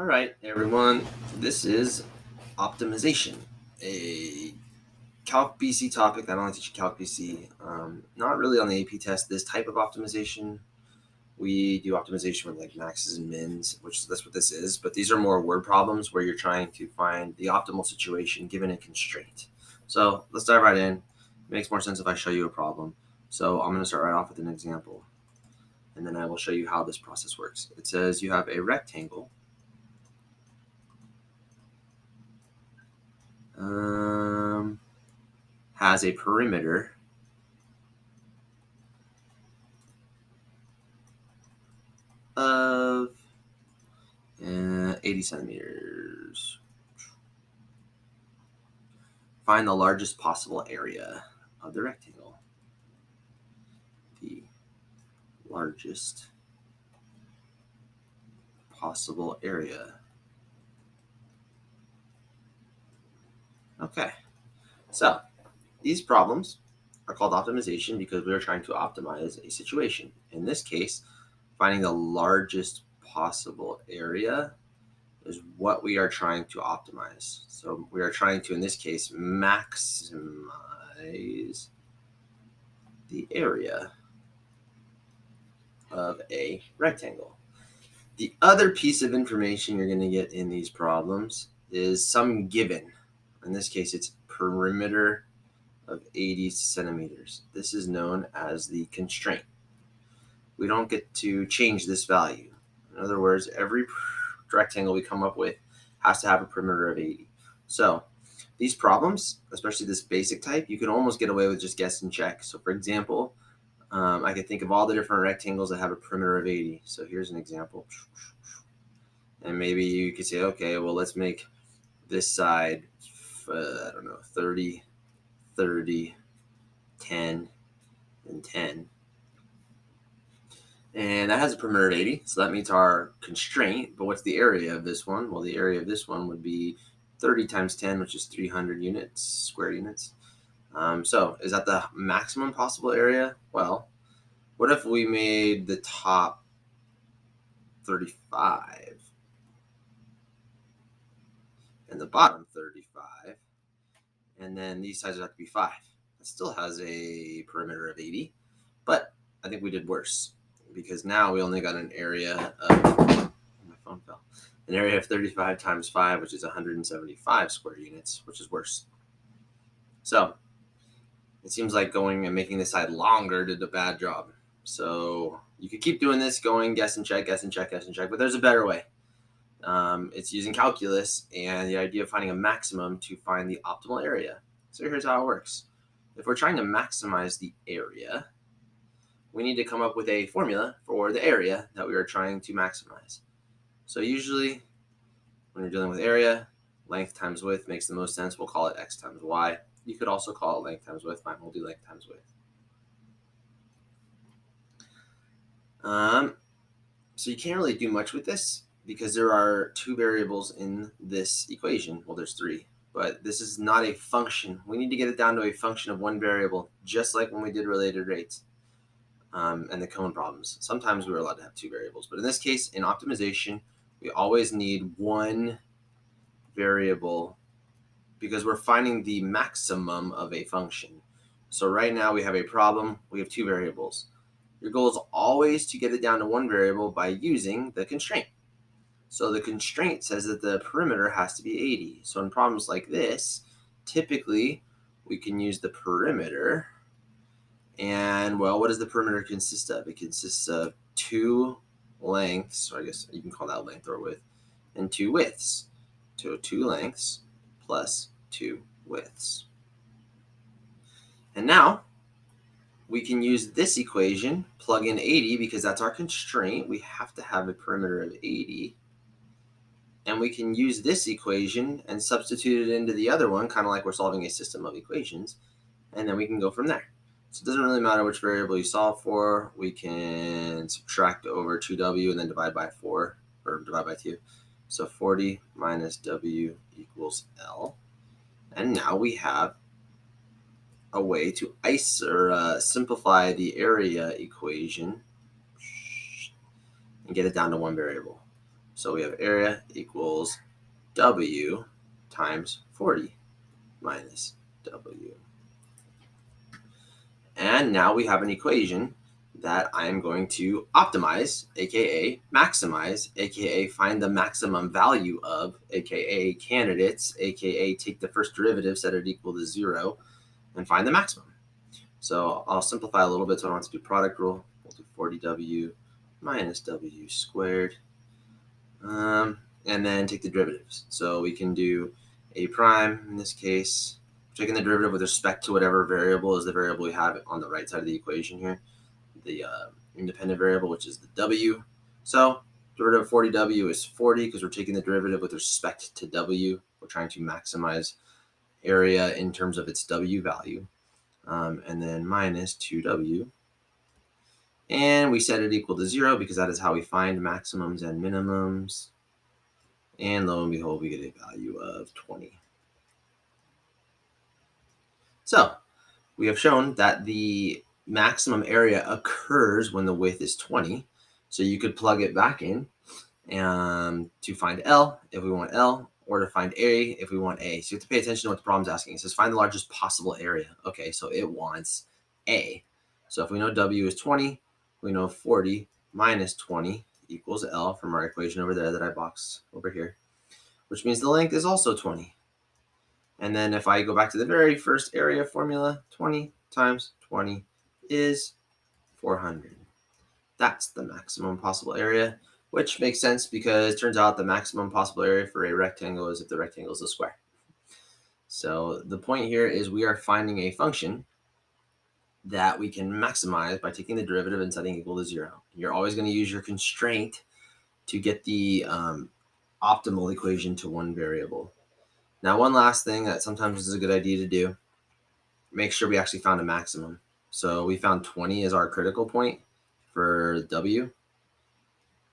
All right, everyone. This is optimization, a Calc BC topic that I only teach Calc BC. Not really on the AP test. This type of optimization, we do optimization with like maxes and mins, which that's what this is. But these are more word problems where you're trying to find the optimal situation given a constraint. So let's dive right in. It makes more sense if I show you a problem. So I'm going to start right off with an example, and then I will show you how this process works. It says you have a rectangle. Has a perimeter of 80 centimeters. Find the largest possible area of the rectangle. The largest possible area. Okay, so these problems are called optimization because we are trying to optimize a situation. In this case, finding the largest possible area is what we are trying to optimize. So we are trying to, in this case, maximize the area of a rectangle. The other piece of information you're going to get in these problems is some given. In this case, it's perimeter of 80 centimeters. This is known as the constraint. We don't get to change this value. In other words, every rectangle we come up with has to have a perimeter of 80. So these problems, especially this basic type, you can almost get away with just guess and check. So for example, I could think of all the different rectangles that have a perimeter of 80. So here's an example. And maybe you could say, okay, well, let's make this side, I don't know, 30, 30, 10, and 10. And that has a perimeter of 80. So that meets our constraint. But what's the area of this one? Well, the area of this one would be 30 times 10, which is 300 units, square units. So is that the maximum possible area? Well, what if we made the top 35 and the bottom 35, and then these sides would have to be 5? It still has a perimeter of 80, but I think we did worse because now we only got an area of, my phone fell, an area of 35 times 5, which is 175 square units, which is worse. So it seems like going and making this side longer did a bad job. So you could keep doing this, going guess and check, guess and check, guess and check, but there's a better way. It's using calculus and the idea of finding a maximum to find the optimal area. So here's how it works. If we're trying to maximize the area, we need to come up with a formula for the area that we are trying to maximize. So usually when you're dealing with area, length times width makes the most sense. We'll call it x times y. You could also call it length times width. Mine will do length times width. So you can't really do much with this because there are two variables in this equation. Well, there's three, but this is not a function. We need to get it down to a function of one variable, just like when we did related rates and the cone problems. Sometimes we were allowed to have two variables, but in this case, in optimization, we always need one variable because we're finding the maximum of a function. So right now we have a problem. We have two variables. Your goal is always to get it down to one variable by using the constraint. So the constraint says that the perimeter has to be 80. So in problems like this, typically we can use the perimeter. And well, what does the perimeter consist of? It consists of two lengths, or I guess you can call that length or width, and two widths. So two lengths plus two widths. And now we can use this equation, plug in 80 because that's our constraint. We have to have a perimeter of 80. And we can use this equation and substitute it into the other one, kind of like we're solving a system of equations. And then we can go from there. So it doesn't really matter which variable you solve for. We can subtract over 2w and then divide by 4, or divide by 2. So 40 minus w equals L. And now we have a way to simplify the area equation and get it down to one variable. So we have area equals W times 40 minus W. And now we have an equation that I am going to optimize, aka maximize, aka find the maximum value of, aka candidates, aka take the first derivative, set it equal to 0, and find the maximum. So I'll simplify a little bit, so I don't have to do product rule. We'll do 40W minus W squared. And then take the derivatives. So we can do A prime, in this case, taking the derivative with respect to whatever variable is the variable we have on the right side of the equation here, the independent variable, which is the W. So derivative of 40W is 40 because we're taking the derivative with respect to W. We're trying to maximize area in terms of its W value. And then minus 2W. And we set it equal to 0 because that is how we find maximums and minimums. And lo and behold, we get a value of 20. So we have shown that the maximum area occurs when the width is 20. So you could plug it back in to find L if we want L, or to find A if we want A. So you have to pay attention to what the problem's asking. It says find the largest possible area. Okay, so it wants A. So if we know W is 20, we know 40 minus 20 equals L from our equation over there that I boxed over here, which means the length is also 20. And then if I go back to the very first area formula, 20 times 20 is 400. That's the maximum possible area, which makes sense because it turns out the maximum possible area for a rectangle is if the rectangle is a square. So the point here is we are finding a function that we can maximize by taking the derivative and setting equal to 0. You're always going to use your constraint to get the optimal equation to one variable. Now, one last thing that sometimes is a good idea to do, make sure we actually found a maximum. So we found 20 as our critical point for W.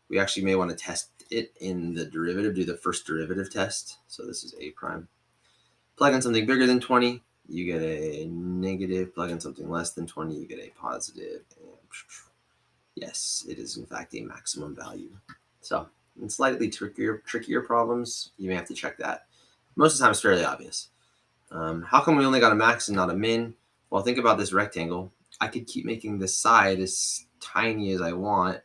We actually may want to test it in the derivative, do the first derivative test. So this is A prime. Plug in something bigger than 20, you get a negative. Plug in something less than 20, you get a positive. And yes, it is in fact a maximum value. So in slightly trickier problems, you may have to check that. Most of the time it's fairly obvious. How come we only got a max and not a min? Well, think about this rectangle. I could keep making this side as tiny as I want,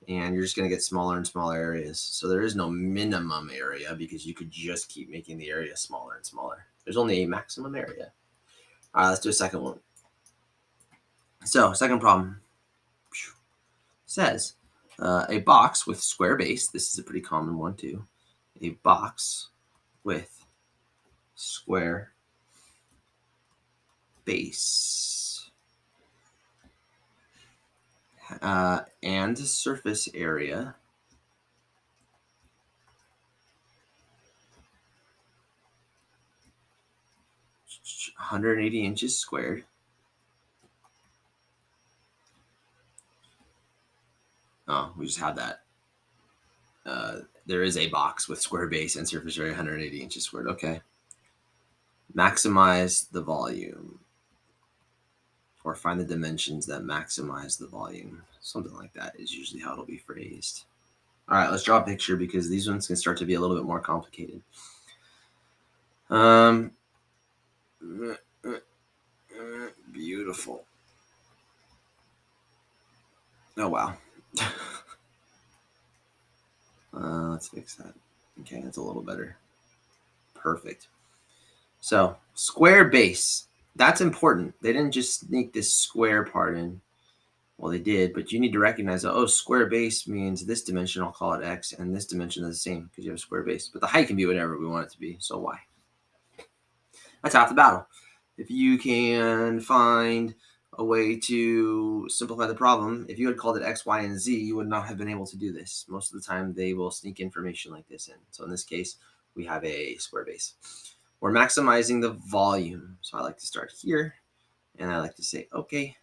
and you're just going to get smaller and smaller areas. So there is no minimum area because you could just keep making the area smaller and smaller. There's only a maximum area. All right, let's do a second one. So second problem says a box with square base. This is a pretty common one too. A box with square base and surface area (180 inches squared). Oh, we just had that. There is a box with square base and surface area 180 inches squared. Okay. Maximize the volume, or find the dimensions that maximize the volume. Something like that is usually how it'll be phrased. All right, let's draw a picture because these ones can start to be a little bit more complicated. Beautiful. Oh, wow. Let's fix that. Okay, that's a little better. Perfect. So square base, that's important. They didn't just sneak this square part in. Well, they did, but you need to recognize that, oh, square base means this dimension, I'll call it X, and this dimension is the same because you have a square base. But the height can be whatever we want it to be, so Y. That's half the battle. If you can find a way to simplify the problem, if you had called it X, Y, and Z, you would not have been able to do this. Most of the time, they will sneak information like this in. So in this case, we have a square base. We're maximizing the volume. So I like to start here, and I like to say, okay,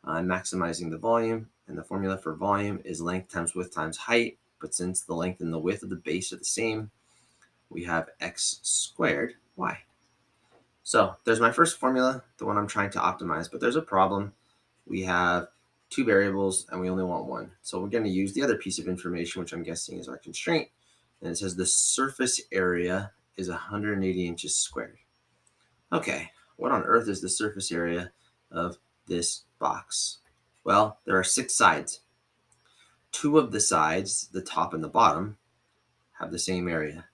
I'm maximizing the volume, and the formula for volume is length times width times height. But since the length and the width of the base are the same, we have X squared Y. So there's my first formula, the one I'm trying to optimize, but there's a problem. We have two variables and we only want one. So we're going to use the other piece of information, which I'm guessing is our constraint. And it says the surface area is 180 inches squared. Okay, what on earth is the surface area of this box? Well, there are 6 sides. 2 of the sides, the top and the bottom, have the same area.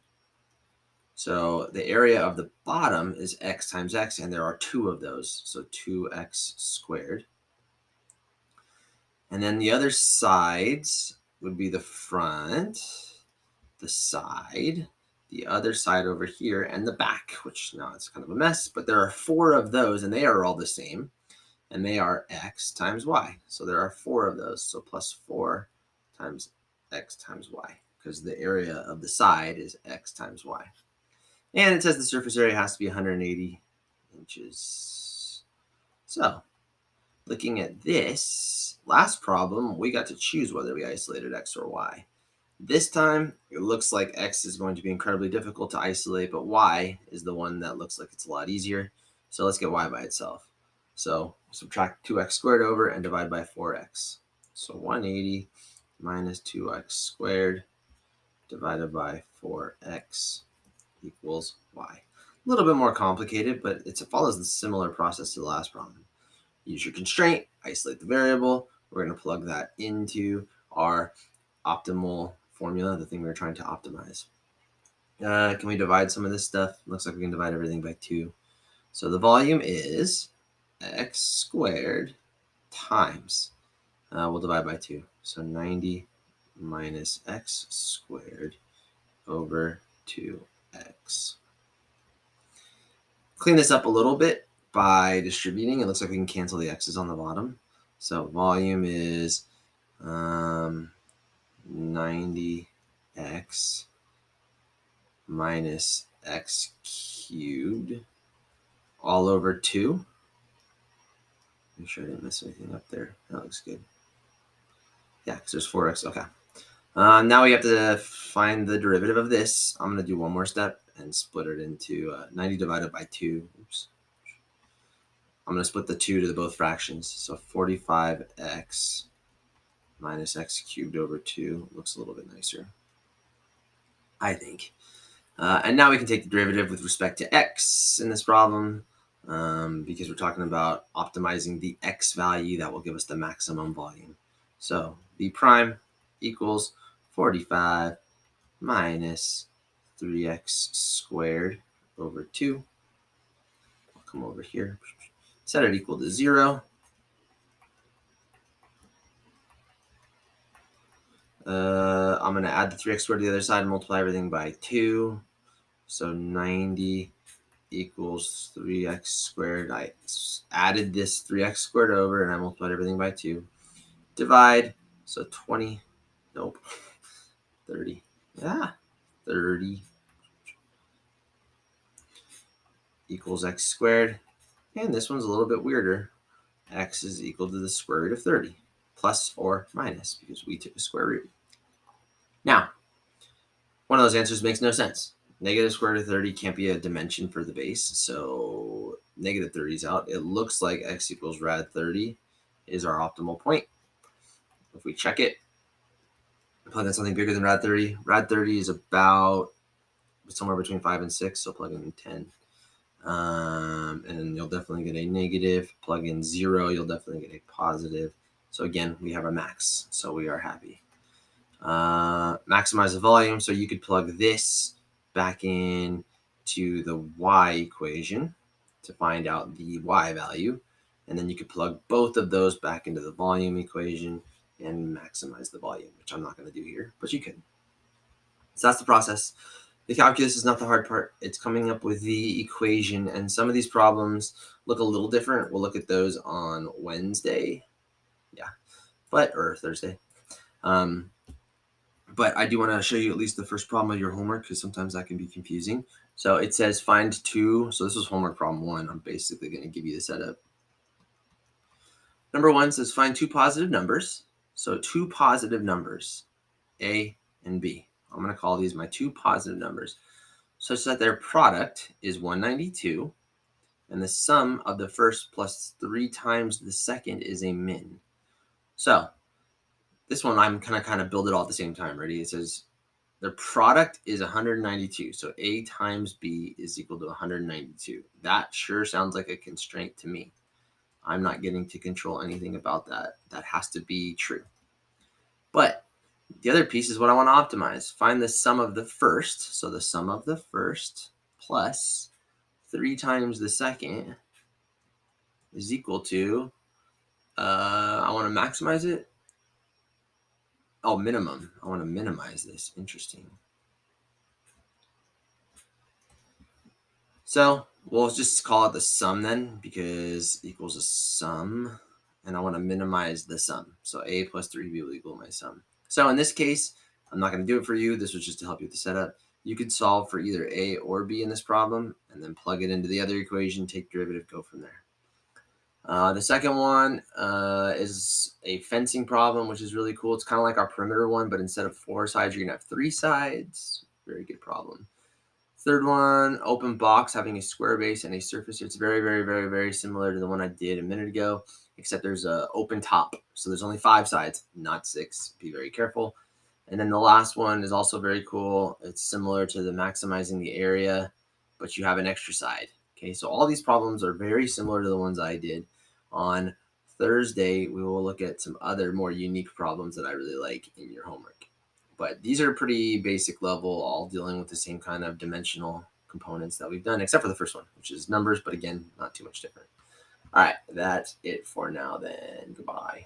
So the area of the bottom is x times x, and there are 2 of those, so 2x squared. And then the other sides would be the front, the side, the other side over here, and the back, which now it's kind of a mess, but there are 4 of those, and they are all the same, and they are x times y. So there are 4 of those, so plus 4 times x times y, because the area of the side is x times y. And it says the surface area has to be 180 inches. So looking at this last problem, we got to choose whether we isolated x or y. This time, it looks like x is going to be incredibly difficult to isolate, but y is the one that looks like it's a lot easier. So let's get y by itself. So subtract 2x squared over and divide by 4x. So 180 minus 2x squared divided by 4x equals y. A little bit more complicated, but it follows the similar process to the last problem. Use your constraint, isolate the variable. We're going to plug that into our optimal formula, the thing we're trying to optimize. Can we divide some of this stuff? Looks like we can divide everything by 2. So the volume is x squared times, we'll divide by 2. So 90 minus x squared over 2x. Clean this up a little bit by distributing. It looks like we can cancel the x's on the bottom. So volume is 90x minus x cubed all over 2. Make sure I didn't miss anything up there. That looks good. Yeah, because there's 4x. Okay. Now we have to find the derivative of this. I'm going to do one more step and split it into 90 divided by 2. Oops. I'm going to split the 2 to the both fractions. So 45x minus x cubed over 2 looks a little bit nicer, I think. And now we can take the derivative with respect to x in this problem, because we're talking about optimizing the x value that will give us the maximum volume. So b prime equals 45 minus 3x squared over 2. I'll come over here, set it equal to 0. I'm going to add the 3x squared to the other side and multiply everything by 2. So 90 equals 3x squared. I added this 3x squared over and I multiplied everything by 2. Divide. So 20. Nope. 30. Yeah. 30 equals x squared. And this one's a little bit weirder. X is equal to the square root of 30. Plus or minus, because we took a square root. Now, one of those answers makes no sense. Negative square root of 30 can't be a dimension for the base, so negative 30 is out. It looks like x equals rad 30 is our optimal point. If we check it, plug in something bigger than rad 30. Rad 30 is about somewhere between 5 and 6, so plug in 10. And you'll definitely get a negative. Plug in 0, you'll definitely get a positive. So again, we have a max, so we are happy. Maximize the volume, so you could plug this back in to the y equation to find out the y value, and then you could plug both of those back into the volume equation and maximize the volume, which I'm not going to do here, but you could. So that's the process. The calculus is not the hard part. It's coming up with the equation, and some of these problems look a little different. We'll look at those on Wednesday, or Thursday. But I do want to show you at least the first problem of your homework, because sometimes that can be confusing. So it says find 2. So this was homework problem 1. I'm basically going to give you the setup. Number 1 says find 2 positive numbers. So 2 positive numbers, A and B. I'm going to call these my 2 positive numbers, such that their product is 192, and the sum of the first plus 3 times the second is a min. So this one I'm kind of build it all at the same time. Ready? It says Their product is 192. So A times B is equal to 192. That sure sounds like a constraint to me. I'm not getting to control anything about that. That has to be true. But the other piece is what I want to optimize. Find the sum of the first. So the sum of the first plus 3 times the second is equal to, I want to maximize it. Oh, minimum. I want to minimize this. Interesting. So we'll just call it the sum then, because equals a sum. And I want to minimize the sum. So A plus 3B will equal my sum. So in this case, I'm not going to do it for you. This was just to help you with the setup. You could solve for either A or B in this problem, and then plug it into the other equation, take derivative, go from there. The second one is a fencing problem, which is really cool. It's kind of like our perimeter one, but instead of 4 sides, you're going to have 3 sides. Very good problem. Third one, open box having a square base and a surface. It's very, very, very, very similar to the one I did a minute ago, except there's a open top. So there's only 5 sides, not 6. Be very careful. And then the last one is also very cool. It's similar to the maximizing the area, but you have an extra side. Okay, so all these problems are very similar to the ones I did. On Thursday, we will look at some other more unique problems that I really like in your homework. But these are pretty basic level, all dealing with the same kind of dimensional components that we've done, except for the first one, which is numbers, but again, not too much different. All right, that's it for now then. Goodbye.